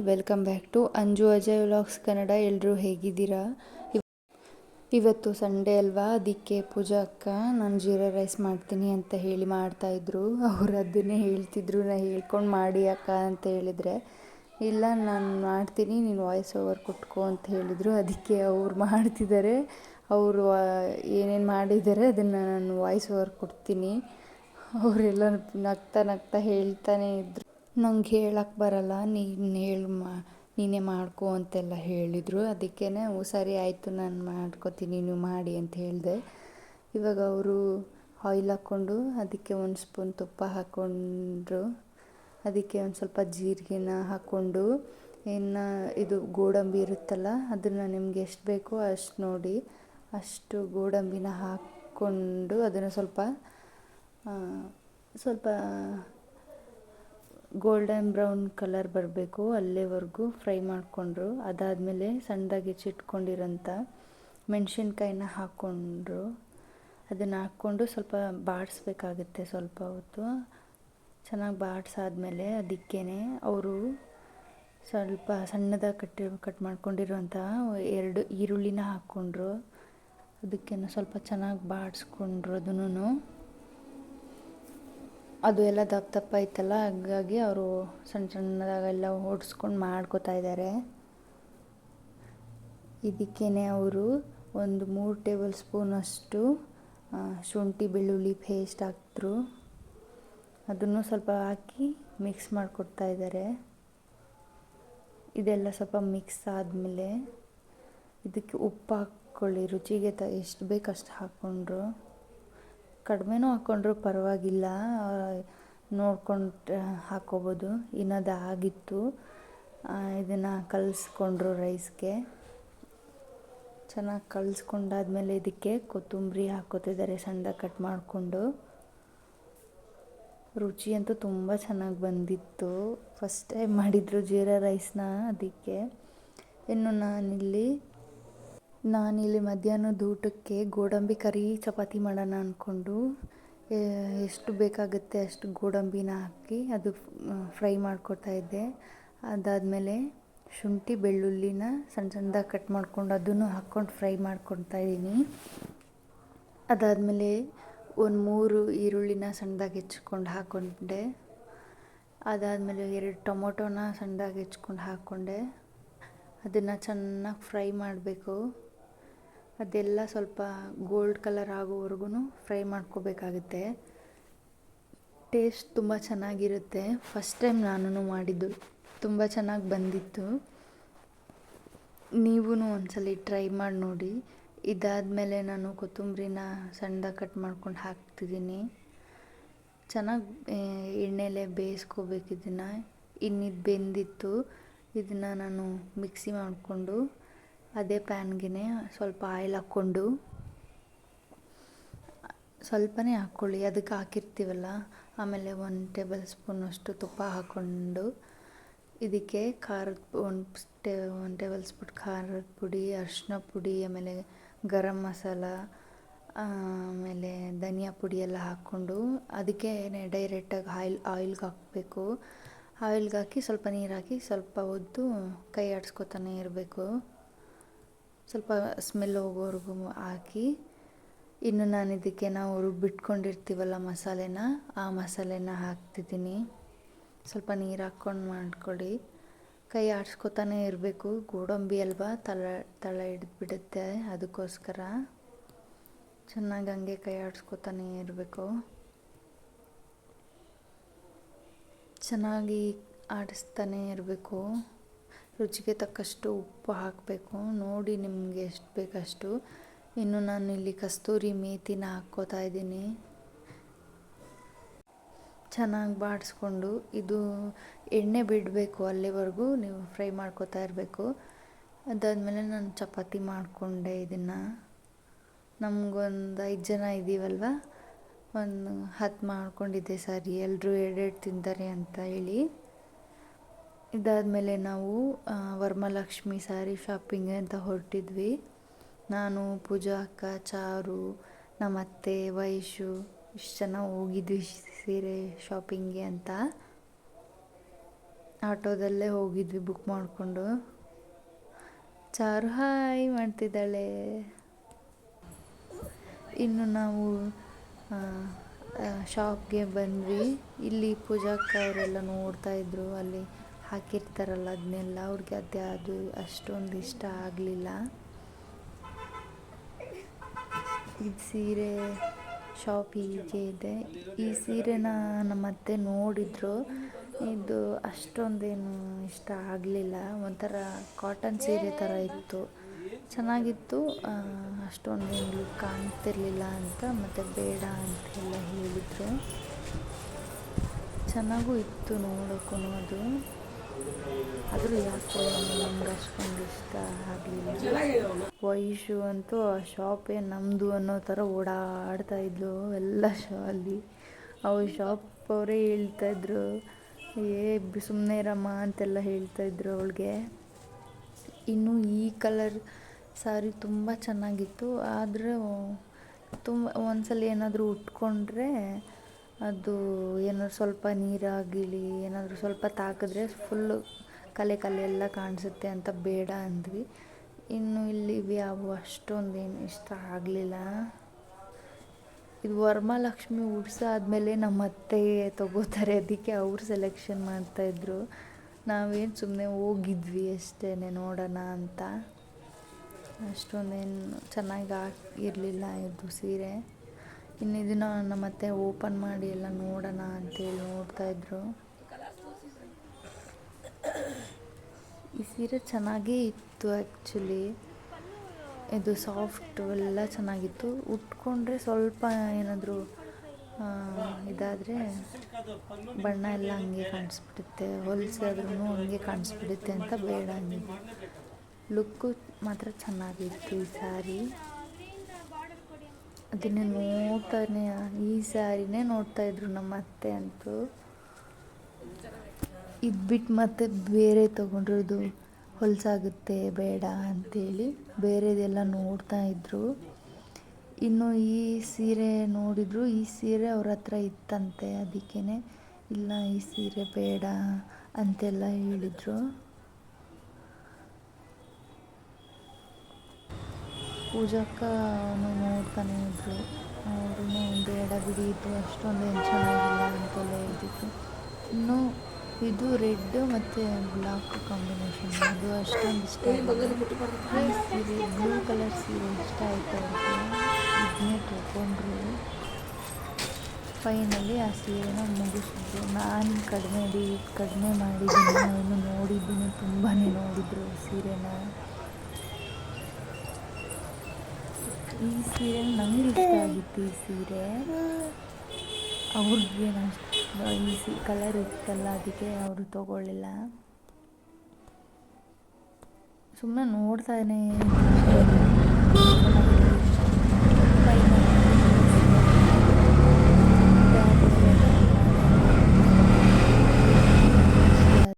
Welcome back to Anju Ajay vlogs Kannada. ಎಲ್ಲರೂ ಹೇಗಿದ್ದೀರಾ? ಇವತ್ತು ಸಂಡೇ ಅಲ್ವಾ, ಅದಕ್ಕೆ ಪೂಜಾ ಅಕ್ಕ ನಾನು ಜೀರಾ ರೈಸ್ ಮಾಡ್ತೀನಿ ಅಂತ ಹೇಳಿ ಮಾಡ್ತಾಯಿದ್ರು. ಅವ್ರು ಅದನ್ನೇ ಹೇಳ್ತಿದ್ರು, ನಾನು ಹೇಳ್ಕೊಂಡು ಮಾಡಿ ಅಕ್ಕ ಅಂತ ಹೇಳಿದರೆ, ಇಲ್ಲ ನಾನು ಮಾಡ್ತೀನಿ ನೀನು ವಾಯ್ಸ್ ಓವರ್ ಕೊಟ್ಕೋ ಅಂತ ಹೇಳಿದರು. ಅದಕ್ಕೆ ಅವ್ರು ಮಾಡ್ತಿದ್ದಾರೆ, ಅವರು ಏನೇನು ಮಾಡಿದ್ದಾರೆ ಅದನ್ನು ನಾನು ವಾಯ್ಸ್ ಓವರ್ ಕೊಡ್ತೀನಿ. ಅವರೆಲ್ಲ ನಗ್ತಾ ನಗ್ತಾ ಹೇಳ್ತಾನೆ ಇದ್ರು, ನಂಗೆ ಹೇಳಕ್ಕೆ ಬರಲ್ಲ, ನೀನೇ ಮಾಡ್ಕೊ ಅಂತೆಲ್ಲ ಹೇಳಿದರು. ಅದಕ್ಕೇ ಸರಿ ಆಯಿತು ನಾನು ಮಾಡ್ಕೋತೀನಿ ನೀವು ಮಾಡಿ ಅಂತ ಹೇಳಿದೆ. ಇವಾಗ ಅವರು ಆಯಿಲ್ ಹಾಕ್ಕೊಂಡು ಅದಕ್ಕೆ ಒಂದು ಸ್ಪೂನ್ ತುಪ್ಪ ಹಾಕ್ಕೊಂಡ್ರು. ಅದಕ್ಕೆ ಒಂದು ಸ್ವಲ್ಪ ಜೀರಿಗೆನ ಹಾಕ್ಕೊಂಡು, ಇನ್ನು ಇದು ಗೋಡಂಬಿ ಇರುತ್ತಲ್ಲ ಅದನ್ನು ನಿಮ್ಗೆ ಎಷ್ಟು ಬೇಕೋ ಅಷ್ಟು ನೋಡಿ ಅಷ್ಟು ಗೋಡಂಬಿನ ಹಾಕ್ಕೊಂಡು ಅದನ್ನು ಸ್ವಲ್ಪ ಗೋಲ್ಡನ್ ಬ್ರೌನ್ ಕಲರ್ ಬರಬೇಕು ಅಲ್ಲಿವರೆಗೂ ಫ್ರೈ ಮಾಡಿಕೊಂಡ್ರು. ಅದಾದಮೇಲೆ ಸಣ್ಣದಾಗಿ ಹೆಚ್ಚಿಟ್ಕೊಂಡಿರೋಂಥ ಮೆಣಸಿನ್ಕಾಯಿನ ಹಾಕ್ಕೊಂಡ್ರು. ಅದನ್ನು ಹಾಕ್ಕೊಂಡು ಸ್ವಲ್ಪ ಬಾಡಿಸ್ಬೇಕಾಗುತ್ತೆ. ಸ್ವಲ್ಪ ಹೊತ್ತು ಚೆನ್ನಾಗಿ ಬಾಡಿಸಾದ್ಮೇಲೆ ಅದಕ್ಕೇ ಅವರು ಸ್ವಲ್ಪ ಸಣ್ಣದಾಗಿ ಕಟ್ ಮಾಡ್ಕೊಂಡಿರೋಂಥ 2 ಈರುಳ್ಳಿನ ಹಾಕ್ಕೊಂಡ್ರು. ಅದಕ್ಕೇನು ಸ್ವಲ್ಪ ಚೆನ್ನಾಗಿ ಬಾಡಿಸ್ಕೊಂಡ್ರು. ಅದು ಎಲ್ಲ ದಪ್ಪ ದಪ್ಪ ಇತ್ತಲ್ಲ, ಹಾಗಾಗಿ ಅವರು ಸಣ್ಣದಾಗೆಲ್ಲ ಓಡಿಸ್ಕೊಂಡು ಮಾಡ್ಕೋತಾ ಇದ್ದಾರೆ. ಇದಕ್ಕೇ ಅವರು ಒಂದು 3 ಟೇಬಲ್ ಸ್ಪೂನಷ್ಟು ಶುಂಠಿ ಬೆಳ್ಳುಳ್ಳಿ ಪೇಸ್ಟ್ ಹಾಕಿದ್ರು. ಅದನ್ನು ಸ್ವಲ್ಪ ಹಾಕಿ ಮಿಕ್ಸ್ ಮಾಡಿಕೊಡ್ತಾ ಇದ್ದಾರೆ. ಇದೆಲ್ಲ ಸ್ವಲ್ಪ ಮಿಕ್ಸ್ ಆದಮೇಲೆ ಇದಕ್ಕೆ ಉಪ್ಪು ಹಾಕ್ಕೊಳ್ಳಿ, ರುಚಿಗೆ ಎಷ್ಟು ಬೇಕು ಅಷ್ಟು ಹಾಕ್ಕೊಂಡ್ರು. ಕಡಿಮೆನೂ ಹಾಕ್ಕೊಂಡ್ರು ಪರವಾಗಿಲ್ಲ, ನೋಡ್ಕೊಂಡು ಹಾಕ್ಕೋಬೋದು. ಇನ್ನದು ಆಗಿತ್ತು, ಇದನ್ನು ಕಲಿಸ್ಕೊಂಡ್ರು ರೈಸ್ಗೆ. ಚೆನ್ನಾಗಿ ಕಲಿಸ್ಕೊಂಡಾದ್ಮೇಲೆ ಇದಕ್ಕೆ ಕೊತ್ತಂಬರಿ ಹಾಕ್ಕೋತಿದ್ದಾರೆ ಸಣ್ಣದಾಗಿ ಕಟ್ ಮಾಡಿಕೊಂಡು. ರುಚಿ ಅಂತೂ ತುಂಬ ಚೆನ್ನಾಗಿ ಬಂದಿತ್ತು. ಫಸ್ಟ್ ಟೈಮ್ ಮಾಡಿದ್ರು ಜೀರಾ ರೈಸ್ನ. ಅದಕ್ಕೆ ಇನ್ನು ನಾನಿಲ್ಲಿ ಮಧ್ಯಾಹ್ನದ ಊಟಕ್ಕೆ ಗೋಡಂಬಿ ಕರಿ ಚಪಾತಿ ಮಾಡೋಣ ಅಂದ್ಕೊಂಡು ಎಷ್ಟು ಬೇಕಾಗುತ್ತೆ ಅಷ್ಟು ಗೋಡಂಬಿನ ಹಾಕಿ ಅದು ಫ್ರೈ ಮಾಡ್ಕೊತಾ ಇದ್ದೆ. ಅದಾದಮೇಲೆ ಶುಂಠಿ ಬೆಳ್ಳುಳ್ಳಿನ ಸಣ್ಣದಾಗಿ ಕಟ್ ಮಾಡ್ಕೊಂಡು ಅದನ್ನು ಹಾಕ್ಕೊಂಡು ಫ್ರೈ ಮಾಡ್ಕೊತಾ ಇದ್ದೀನಿ. ಅದಾದಮೇಲೆ ಒಂದು 3 ಈರುಳ್ಳಿನ ಸಣ್ಣದಾಗಿ ಹೆಚ್ಕೊಂಡು ಹಾಕ್ಕೊಂಡೆ. ಅದಾದಮೇಲೆ 2 ಟೊಮೊಟೊನ ಸಣ್ಣದಾಗಿ ಹೆಚ್ಕೊಂಡು ಹಾಕ್ಕೊಂಡೆ. ಅದನ್ನು ಚೆನ್ನಾಗಿ ಫ್ರೈ ಮಾಡಬೇಕು. ಅದೆಲ್ಲ ಸ್ವಲ್ಪ ಗೋಲ್ಡ್ ಕಲರ್ ಆಗೋವರೆಗೂ ಫ್ರೈ ಮಾಡ್ಕೋಬೇಕಾಗುತ್ತೆ. ಟೇಸ್ಟ್ ತುಂಬ ಚೆನ್ನಾಗಿರುತ್ತೆ. ಫಸ್ಟ್ ಟೈಮ್ ನಾನು ಮಾಡಿದ್ದು, ತುಂಬ ಚೆನ್ನಾಗಿ ಬಂದಿತ್ತು. ನೀವೂ ಒಂದ್ಸಲ ಟ್ರೈ ಮಾಡಿ ನೋಡಿ. ಇದಾದಮೇಲೆ ನಾನು ಕೊತ್ತಂಬರಿನ ಸಣ್ಣದಾಗಿ ಕಟ್ ಮಾಡ್ಕೊಂಡು ಹಾಕ್ತಿದ್ದೀನಿ. ಚೆನ್ನಾಗಿ ಎಣ್ಣೆಲೆ ಬೇಯಿಸ್ಕೋಬೇಕು ಇದನ್ನು. ಇನ್ನಿದು ಬೆಂದಿತ್ತು, ಇದನ್ನು ನಾನು ಮಿಕ್ಸಿ ಮಾಡಿಕೊಂಡು ಅದೇ ಪ್ಯಾನ್ಗೆ ಸ್ವಲ್ಪ ಆಯಿಲ್ ಹಾಕ್ಕೊಂಡು, ಸ್ವಲ್ಪನೇ ಹಾಕ್ಕೊಳ್ಳಿ ಅದಕ್ಕೆ ಹಾಕಿರ್ತೀವಲ್ಲ. ಆಮೇಲೆ 1 ಟೇಬಲ್ ಸ್ಪೂನಷ್ಟು ತುಪ್ಪ ಹಾಕ್ಕೊಂಡು ಇದಕ್ಕೆ ಒಂದು ಟೇಬಲ್ ಸ್ಪೂನ್ ಖಾರದ ಪುಡಿ, ಅರಿಶಿನ ಪುಡಿ, ಆಮೇಲೆ ಗರಂ ಮಸಾಲ, ಆಮೇಲೆ ಧನಿಯಾ ಪುಡಿ ಎಲ್ಲ ಹಾಕ್ಕೊಂಡು ಅದಕ್ಕೆ ಡೈರೆಕ್ಟಾಗಿ ಆಯಿಲ್ಗೆ ಹಾಕಬೇಕು. ಆಯಿಲ್ಗೆ ಹಾಕಿ ಸ್ವಲ್ಪ ನೀರು ಹಾಕಿ ಸ್ವಲ್ಪ ಹೊತ್ತು ಕೈ ಆಡಿಸ್ಕೊತಾನೆ ಇರಬೇಕು. ಸ್ವಲ್ಪ ಸ್ಮೆಲ್ ಹೋಗೋವರೆಗೂ ಹಾಕಿ, ಇನ್ನು ನಾನು ಇದಕ್ಕೆ ನಾವು ರುಬ್ಬಿಟ್ಕೊಂಡಿರ್ತೀವಲ್ಲ ಮಸಾಲೆನ, ಆ ಮಸಾಲೆನ ಹಾಕ್ತಿದ್ದೀನಿ. ಸ್ವಲ್ಪ ನೀರು ಹಾಕ್ಕೊಂಡು ಮಾಡ್ಕೊಳ್ಳಿ. ಕೈ ಆಡಿಸ್ಕೊತಾನೆ ಇರಬೇಕು. ಗೋಡಂಬಿ ಅಲ್ವಾ, ತಳ ಹಿಡಿದ್ಬಿಡುತ್ತೆ. ಅದಕ್ಕೋಸ್ಕರ ಚೆನ್ನಾಗಿ ಹಂಗೆ ಕೈ ಆಡಿಸ್ಕೊತಾನೆ ಇರಬೇಕು. ಚೆನ್ನಾಗಿ ಆಡಿಸ್ತಾನೆ ಇರಬೇಕು. ರುಚಿಗೆ ತಕ್ಕಷ್ಟು ಉಪ್ಪು ಹಾಕಬೇಕು. ನೋಡಿ ನಿಮಗೆ ಎಷ್ಟು ಬೇಕಷ್ಟು. ಇನ್ನು ನಾನು ಇಲ್ಲಿ ಕಸ್ತೂರಿ ಮೇಥಿನ ಹಾಕ್ಕೋತಾ ಇದ್ದೀನಿ. ಚೆನ್ನಾಗಿ ಬಾಡಿಸ್ಕೊಂಡು ಇದು ಎಣ್ಣೆ ಬಿಡಬೇಕು, ಅಲ್ಲಿವರೆಗೂ ನೀವು ಫ್ರೈ ಮಾಡ್ಕೋತಾ ಇರಬೇಕು. ಅದಾದಮೇಲೆ ನಾನು ಚಪಾತಿ ಮಾಡಿಕೊಂಡೆ. ಇದನ್ನು ನಮಗೊಂದು 5 ಜನ ಇದ್ದೀವಲ್ವ, ಒಂದು 10 ಮಾಡ್ಕೊಂಡಿದ್ದೆ. ಸರಿ, ಎಲ್ಲರೂ 2 ತಿಂತಾರೆ ಅಂತ ಹೇಳಿ. ಇದಾದಮೇಲೆ ನಾವು ವರಮಹಾಲಕ್ಷ್ಮಿ ಸ್ಯಾರಿ ಶಾಪಿಂಗ್ ಅಂತ ಹೊರಟಿದ್ವಿ. ನಾನು, ಪೂಜಾ ಅಕ್ಕ, ಚಾರು, ನಮ್ಮತ್ತೆ, ವೈಶು ಇಷ್ಟು ಜನ ಹೋಗಿದ್ವಿ ಸೀರೆ ಶಾಪಿಂಗ್ಗೆ ಅಂತ. ಆಟೋದಲ್ಲೇ ಹೋಗಿದ್ವಿ ಬುಕ್ ಮಾಡಿಕೊಂಡು. ಚಾರು ಹಾಯ್ ಮಾಡ್ತಿದ್ದಾಳೆ. ಇನ್ನು ನಾವು ಶಾಪ್ಗೆ ಬಂದ್ವಿ. ಇಲ್ಲಿ ಪೂಜಾಕ್ಕ ಅವರೆಲ್ಲ ನೋಡ್ತಾಯಿದ್ರು, ಅಲ್ಲಿ ಹಾಕಿರ್ತಾರಲ್ಲ ಅದನ್ನೆಲ್ಲ. ಅವ್ರಿಗೆ ಅದು ಅಷ್ಟೊಂದು ಇಷ್ಟ ಆಗಲಿಲ್ಲ. ಇದು ಸೀರೆ ಶಾಪ್ ಹೀಗೆ ಇದೆ. ಈ ಸೀರೆನ ನಮ್ಮತ್ತೆ ನೋಡಿದ್ರು, ಇದು ಅಷ್ಟೊಂದೇನು ಇಷ್ಟ ಆಗಲಿಲ್ಲ. ಒಂಥರ ಕಾಟನ್ ಸೀರೆ ಥರ ಇತ್ತು, ಚೆನ್ನಾಗಿತ್ತು. ಅಷ್ಟೊಂದೇನು ಲುಕ್ ಕಾಣ್ತಿರ್ಲಿಲ್ಲ ಅಂತ ಮತ್ತು ಬೇಡ ಅಂತೆಲ್ಲ ಹೇಳಿದರು. ಚೆನ್ನಾಗೂ ಇತ್ತು ನೋಡೋಕ್ಕೂ ಅದು, ಆದರೂ ಯಾಕೋ ನಮ್ಗೆ ಅಷ್ಟೊಂದು ಇಷ್ಟ ಆಗಲಿಲ್ಲ. ವೈಶು ಅಂತೂ ಆ ಶಾಪೇ ನಮ್ಮದು ಅನ್ನೋ ಥರ ಓಡಾಡ್ತಾಯಿದ್ಲು ಎಲ್ಲ ಅಲ್ಲಿ. ಅವ್ರ ಶಾಪ್ ಅವರೇ ಹೇಳ್ತಾಯಿದ್ರು, ಸುಮ್ಮನೆ ಇರಮ್ಮ ಅಂತೆಲ್ಲ ಹೇಳ್ತಾಯಿದ್ರು ಅವಳಿಗೆ. ಇನ್ನು ಈ ಕಲರ್ ಸಾರಿ ತುಂಬ ಚೆನ್ನಾಗಿತ್ತು, ಆದರೆ ಒಂದ್ಸಲ ಏನಾದರೂ ಉಟ್ಕೊಂಡ್ರೆ ಅದು ಏನಾದ್ರು ಸ್ವಲ್ಪ ನೀರಾಗಿಲಿ ಏನಾದರೂ ಸ್ವಲ್ಪ ತಾಕಿದ್ರೆ ಫುಲ್ಲು ಕಲೆ ಎಲ್ಲ ಕಾಣಿಸುತ್ತೆ ಅಂತ ಬೇಡ ಅಂದ್ವಿ. ಇನ್ನು ಇಲ್ಲಿ ಯಾವ ಅಷ್ಟೊಂದೇನು ಇಷ್ಟ ಆಗಲಿಲ್ಲ. ಇದು ವರಮಹಾಲಕ್ಷ್ಮಿ ಉಡ್ಸಾದ್ಮೇಲೆ ನಮ್ಮ ಅತ್ತೆ ತಗೋತಾರೆ, ಅದಕ್ಕೆ ಅವ್ರು ಸೆಲೆಕ್ಷನ್ ಮಾಡ್ತಾಯಿದ್ರು. ನಾವೇನು ಸುಮ್ಮನೆ ಹೋಗಿದ್ವಿ ಅಷ್ಟೇ ನೋಡೋಣ ಅಂತ. ಅಷ್ಟೊಂದೇನು ಚೆನ್ನಾಗಿ ಇರಲಿಲ್ಲ ಇದು ಸೀರೆ. ಇನ್ನು ಇದನ್ನು ನಮ್ಮತ್ತೆ ಓಪನ್ ಮಾಡಿ ಎಲ್ಲ ನೋಡೋಣ ಅಂತೇಳಿ ನೋಡ್ತಾಯಿದ್ರು. ಈ ಸೀರೆ ಚೆನ್ನಾಗೇ ಇತ್ತು ಆ್ಯಕ್ಚುಲಿ. ಇದು ಸಾಫ್ಟು ಎಲ್ಲ ಚೆನ್ನಾಗಿತ್ತು. ಉಟ್ಕೊಂಡ್ರೆ ಸ್ವಲ್ಪ ಏನಾದರೂ ಇದಾದರೆ ಬಣ್ಣ ಎಲ್ಲ ಹಂಗೆ ಕಾಣಿಸ್ಬಿಡುತ್ತೆ, ಹೊಲಿಸಾದ್ರೂ ಹಂಗೆ ಕಾಣಿಸ್ಬಿಡುತ್ತೆ ಅಂತ ಬೇಡ ಅಂದಿದ್ದು. ಲುಕ್ಕು ಮಾತ್ರ ಚೆನ್ನಾಗಿತ್ತು ಈ ಸ್ಯಾರಿ. ಅದನ್ನೇ ನೋಡ್ತಾನೆ ಈ ಸ್ಯಾರಿನೇ ನೋಡ್ತಾಯಿದ್ರು ನಮ್ಮ ಅತ್ತೆ ಅಂತೂ. ಇದು ಬಿಟ್ಟು ಮತ್ತೆ ಬೇರೆ ತೊಗೊಂಡಿರೋದು ಹೊಲಸಾಗುತ್ತೆ ಬೇಡ ಅಂಥೇಳಿ ಬೇರೆದೆಲ್ಲ ನೋಡ್ತಾಯಿದ್ರು. ಇನ್ನು ಈ ಸೀರೆ ನೋಡಿದ್ರು, ಈ ಸೀರೆ ಅವ್ರ ಹತ್ರ ಇತ್ತಂತೆ, ಅದಕ್ಕೇ ಇಲ್ಲ ಈ ಸೀರೆ ಬೇಡ ಅಂತೆಲ್ಲ ಹೇಳಿದರು. ಪೂಜಾಕ್ಕನೂ ನೋಡ್ತಾನೆ ಇದ್ರು, ಅವರು ಬೇಡ ಬಿಡಿ ಇದು ಅಷ್ಟೊಂದೇನು ಚೆನ್ನಾಗಿಲ್ಲ ಅಂತೆಲ್ಲ ಹೇಳ್ತಿದ್ರು. ಇನ್ನು ಇದು ರೆಡ್ ಮತ್ತು ಬ್ಲಾಕ್ ಕಾಂಬಿನೇಷನ್, ಅದು ಅಷ್ಟೊಂದು ಇಷ್ಟ ಆಯಿತು. ಈ ಸೀರೆ ಬ್ಲೂ ಕಲರ್ ಸೀರೆ ಇಷ್ಟ ಆಯಿತು ಅವ್ರಿಗೆ, ಇದನ್ನೇ ತೊಗೊಂಡ್ರು. ಫೈನಲಿ ಆ ಸೀರೆನ ಮುಗಿಸಿದ್ರು. ನಾನು ಕಡಿಮೆ ಮಾಡಿದ್ದೀನಿ, ಅವನು ನೋಡಿದ್ದೀನಿ, ತುಂಬಾ ನೋಡಿದ್ರು ಸೀರೆನ. ಈ ಸೀರೆ ನಂಗೆ ಇಷ್ಟ ಆಗಿತ್ತು. ಈ ಸೀರೆ ಅವ್ರಿಗೆ ಈ ಕಲರ್ ಇತ್ತಲ್ಲ, ಅದಕ್ಕೆ ಅವರು ತೊಗೊಳ್ಳಿಲ್ಲ. ಸುಮ್ಮನೆ ನೋಡ್ತಾನೆ